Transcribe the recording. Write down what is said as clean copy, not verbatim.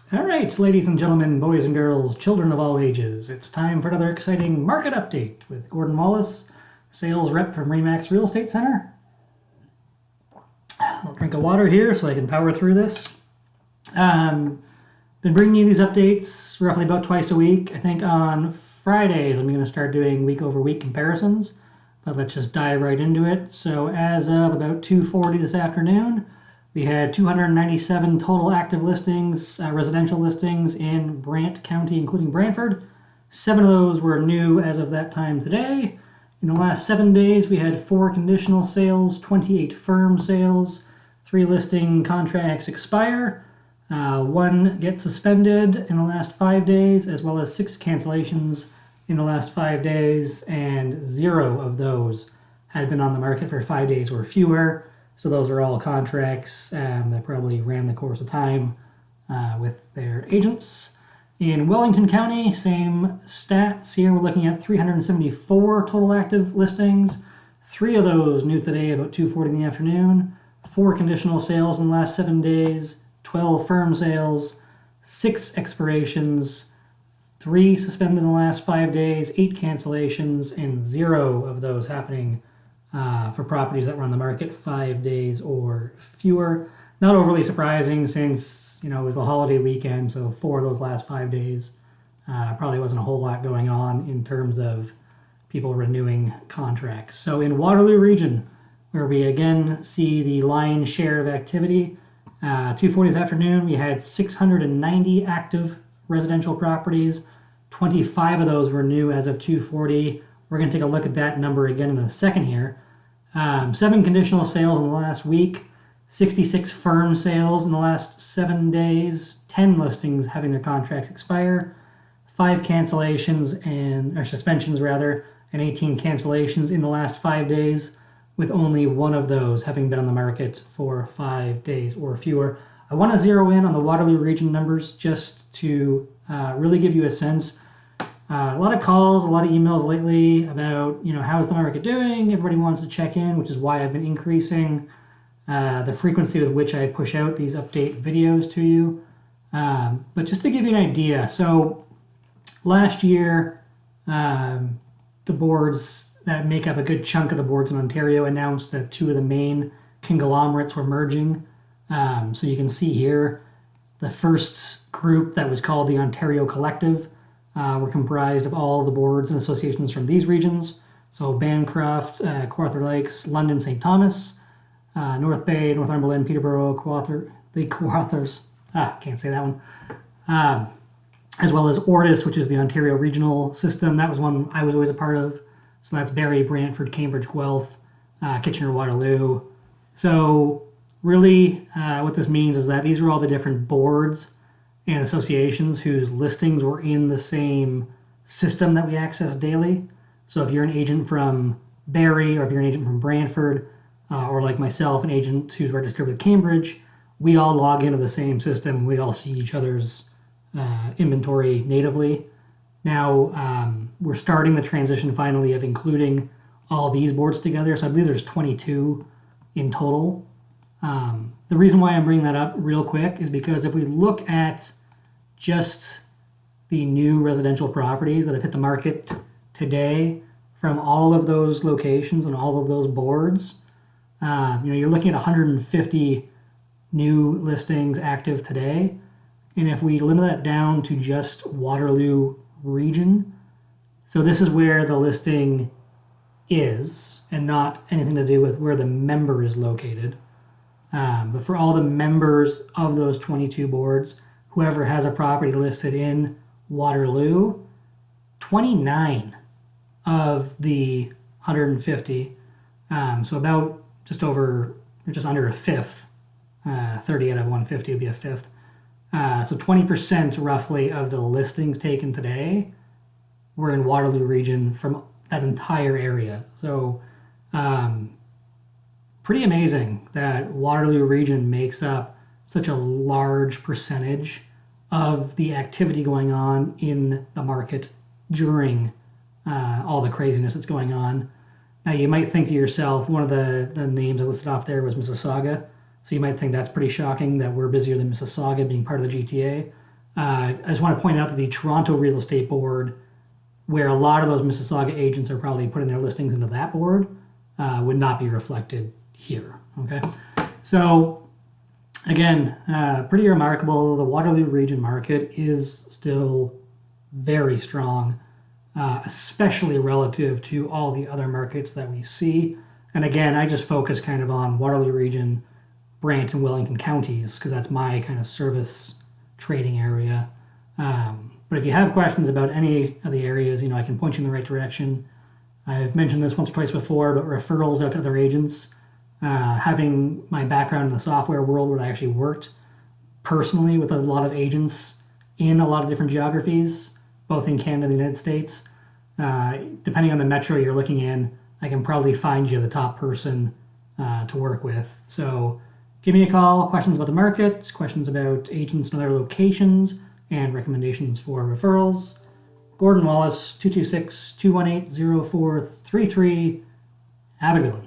All right, ladies and gentlemen, boys and girls, children of all ages, it's time for another exciting market update with Gordon Wallace, sales rep from Remax Real Estate Center. I'll drink of water here so I can power through this. Been bringing you these updates roughly about twice a week. I think on Fridays I'm going to start doing week over week comparisons, but let's just dive right into it. So as of about 2:40 this afternoon, we had 297 total active listings, residential listings in Brant County, including Brantford. 7 of those were new as of that time today. In the last 7 days, we had 4 conditional sales, 28 firm sales, 3 listing contracts expire, 1 get suspended in the last 5 days, as well as 6 cancellations in the last 5 days, and 0 of those had been on the market for 5 days or fewer. So those are all contracts that probably ran the course of time with their agents. In Wellington County, same stats here. We're looking at 374 total active listings. 3 of those new today about 2:40 in the afternoon. 4 conditional sales in the last 7 days. 12 firm sales. 6 expirations. 3 suspended in the last 5 days. 8 cancellations, and 0 of those happening for properties that were on the market 5 days or fewer. Not overly surprising since, it was the holiday weekend, so for those last 5 days, probably wasn't a whole lot going on in terms of people renewing contracts. So in Waterloo Region, where we again see the lion's share of activity, 2:40 this afternoon, we had 690 active residential properties. 25 of those were new as of 2:40. We're going to take a look at that number again in a second here. 7 conditional sales in the last week, 66 firm sales in the last 7 days, 10 listings having their contracts expire, 5 cancellations or suspensions rather, and 18 cancellations in the last 5 days, with only 1 of those having been on the market for 5 days or fewer. I want to zero in on the Waterloo Region numbers just to really give you a sense. A lot of calls, a lot of emails lately about, how's the market doing? Everybody wants to check in, which is why I've been increasing the frequency with which I push out these update videos to you. But just to give you an idea, so last year, the boards that make up a good chunk of the boards in Ontario announced that 2 of the main conglomerates were merging. So you can see here, the first group that was called the Ontario Collective were comprised of all the boards and associations from these regions. So Bancroft, Kawartha Lakes, London, St. Thomas, North Bay, Northumberland, Peterborough, the Kawarthas, can't say that one, as well as Ortis, which is the Ontario Regional System. That was one I was always a part of. So that's Barrie, Brantford, Cambridge, Guelph, Kitchener-Waterloo. So really what this means is that these are all the different boards and associations whose listings were in the same system that we access daily. So if you're an agent from Barrie, or if you're an agent from Brantford, or like myself, an agent who's registered with Cambridge, we all log into the same system. We all see each other's inventory natively. Now, we're starting the transition finally of including all these boards together. So I believe there's 22 in total. The reason why I'm bringing that up real quick is because if we look at just the new residential properties that have hit the market today from all of those locations and all of those boards, you're looking at 150 new listings active today. And if we limit that down to just Waterloo Region, so this is where the listing is and not anything to do with where the member is located. But for all the members of those 22 boards, whoever has a property listed in Waterloo, 29 of the 150, so about just under a fifth, 30 out of 150 would be a fifth. So 20% roughly of the listings taken today were in Waterloo Region from that entire area. So pretty amazing that Waterloo Region makes up such a large percentage of the activity going on in the market during all the craziness that's going on. Now, you might think to yourself, one of the names I listed off there was Mississauga. So you might think that's pretty shocking that we're busier than Mississauga being part of the GTA. I just want to point out that the Toronto Real Estate Board, where a lot of those Mississauga agents are probably putting their listings into that board, would not be reflected here. Okay, so again, pretty remarkable. The Waterloo Region market is still very strong, especially relative to all the other markets that we see. And again, I just focus kind of on Waterloo Region, Brant and Wellington Counties, because that's my kind of service trading area. But if you have questions about any of the areas, I can point you in the right direction. I've mentioned this once or twice before, but referrals out to other agents. Having my background in the software world where I actually worked personally with a lot of agents in a lot of different geographies, both in Canada and the United States, depending on the metro you're looking in, I can probably find you the top person to work with. So give me a call, questions about the market, questions about agents in other locations, and recommendations for referrals. Gordon Wallace, 226-218-0433. Have a good one.